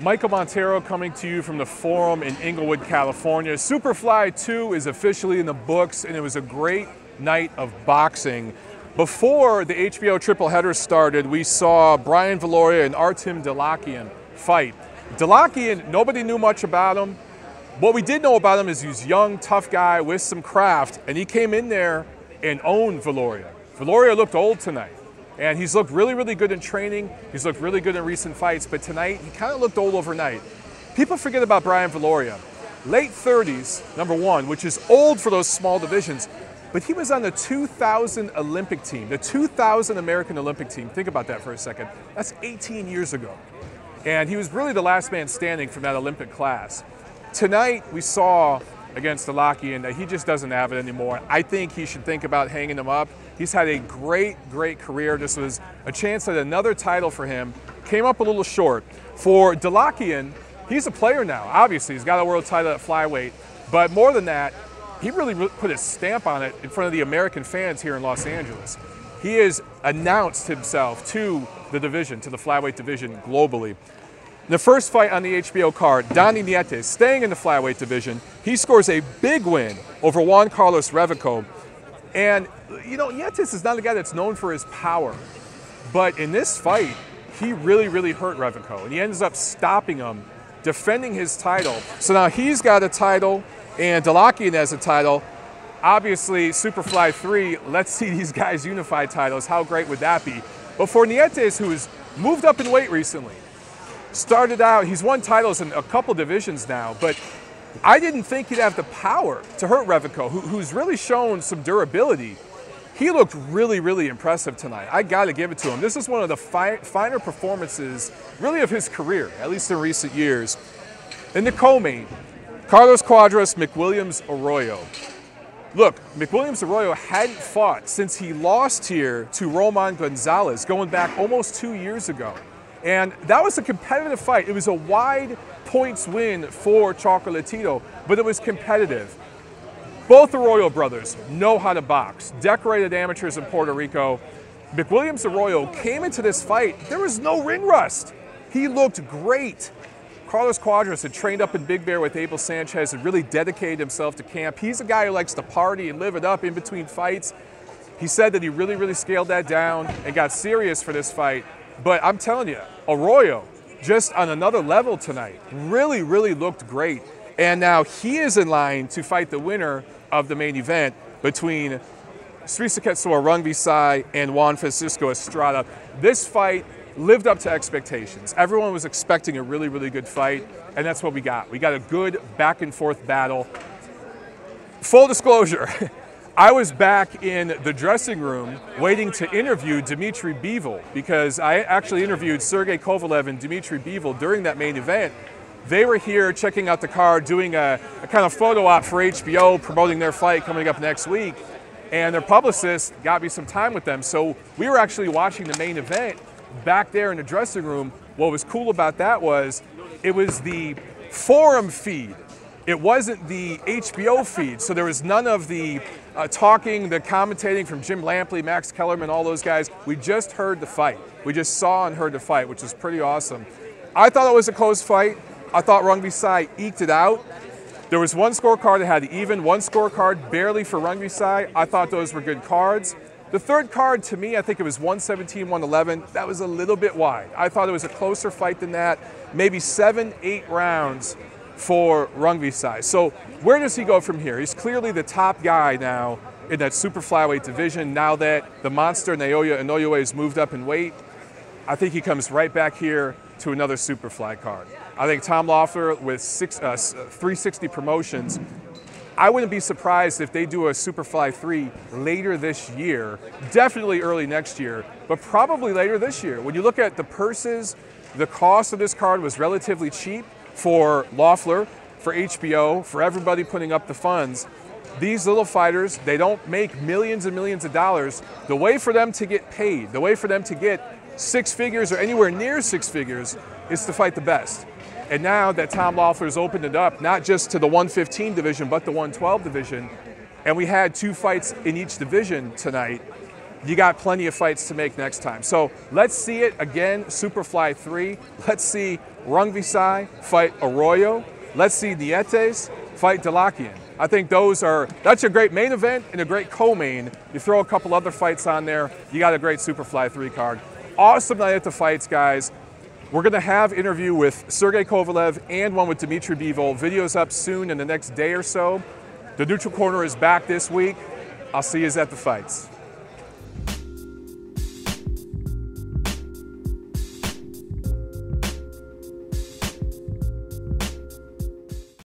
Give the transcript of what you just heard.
Michael Montero coming to you from the Forum in Inglewood, California. Superfly2 is officially in the books, and it was a great night of boxing. Before the HBO triple header started, we saw Brian Villoria and Artem Dalakian fight. Dalakian, nobody knew much about him. What we did know about him is he's a young, tough guy with some craft, and he came in there and owned Villoria. Villoria looked old tonight. And he's looked really, really good in training. He's looked really good in recent fights, but tonight he kind of looked old overnight. People forget about Brian Villoria. Late 30s, number one, which is old for those small divisions, but he was on the 2000 Olympic team, the 2000 American Olympic team. Think about that for a second. That's 18 years ago. And he was really the last man standing from that Olympic class. Tonight we saw against Dalakian that he just doesn't have it anymore. I think he should think about hanging him up. He's had a great, great career. This was a chance at another title for him. Came up a little short. For Dalakian, he's a player now. Obviously, he's got a world title at flyweight. But more than that, he really put his stamp on it in front of the American fans here in Los Angeles. He has announced himself to the division, to the flyweight division globally. The first fight on the HBO card, Donnie Nietes, staying in the flyweight division, he scores a big win over Juan Carlos Reveco. And, you know, Nietes is not a guy that's known for his power. But in this fight, he really, really hurt Reveco. And he ends up stopping him, defending his title. So now he's got a title, and Dalakian has a title. Obviously, Superfly2, let's see these guys unify titles. How great would that be? But for Nietes, who has moved up in weight recently, started out, he's won titles in a couple divisions now, but I didn't think he'd have the power to hurt Reveco, who's really shown some durability. He looked really, really impressive tonight. I got to give it to him. This is one of the finer performances, really, of his career, at least in recent years. In the co-main, Carlos Cuadras, McWilliams Arroyo. Look, McWilliams Arroyo hadn't fought since he lost here to Roman Gonzalez, going back almost 2 years ago. And that was a competitive fight. It was a wide points win for Chocolatito, but it was competitive. Both Arroyo brothers know how to box, decorated amateurs in Puerto Rico. McWilliams Arroyo came into this fight, there was no ring rust. He looked great. Carlos Cuadras had trained up in Big Bear with Abel Sanchez and really dedicated himself to camp. He's a guy who likes to party and live it up in between fights. He said that he really, really scaled that down and got serious for this fight. But I'm telling you, Arroyo, just on another level tonight, really, really looked great. And now he is in line to fight the winner of the main event between Wisaksil Wangek and Juan Francisco Estrada. This fight lived up to expectations. Everyone was expecting a really, really good fight, and that's what we got. We got a good back and forth battle. Full disclosure, I was back in the dressing room waiting to interview Dmitry Bivol, because I actually interviewed Sergey Kovalev and Dmitry Bivol during that main event. They were here checking out the card, doing a kind of photo op for HBO, promoting their fight coming up next week, and their publicist got me some time with them. So we were actually watching the main event back there in the dressing room. What was cool about that was it was the Forum feed. It wasn't the HBO feed, so there was none of the talking, the commentating from Jim Lampley, Max Kellerman, all those guys. We just heard the fight. We just saw and heard the fight, which was pretty awesome. I thought it was a close fight. I thought Wangek eked it out. There was one scorecard that had even, one scorecard barely for Wangek. I thought those were good cards. The third card, to me, I think it was 117, 111. That was a little bit wide. I thought it was a closer fight than that. Maybe 7, 8 rounds for Wangek. So where does he go from here? He's clearly the top guy now in that super flyweight division. Now that the monster Naoya Inoue has moved up in weight, I think he comes right back here to another Superfly card. I think Tom Loeffler with 360 promotions, I wouldn't be surprised if they do a Superfly3 later this year, definitely early next year, but probably later this year. When you look at the purses, the cost of this card was relatively cheap for Loeffler, for HBO, for everybody putting up the funds. These little fighters, they don't make millions and millions of dollars. The way for them to get paid, the way for them to get 6 figures or anywhere near 6 figures is to fight the best. And now that Tom Loeffler's opened it up, not just to the 115 division, but the 112 division, and we had 2 fights in each division tonight, you got plenty of fights to make next time. So let's see it again, Superfly 3. Let's see Rungvisai fight Arroyo. Let's see Nietes fight Dalakian. I think that's a great main event and a great co-main. You throw a couple other fights on there, you got a great Superfly 3 card. Awesome night at the fights, guys. We're going to have an interview with Sergey Kovalev and one with Dmitry Bivol. Videos up soon in the next day or so. The Neutral Corner is back this week. I'll see you at the fights.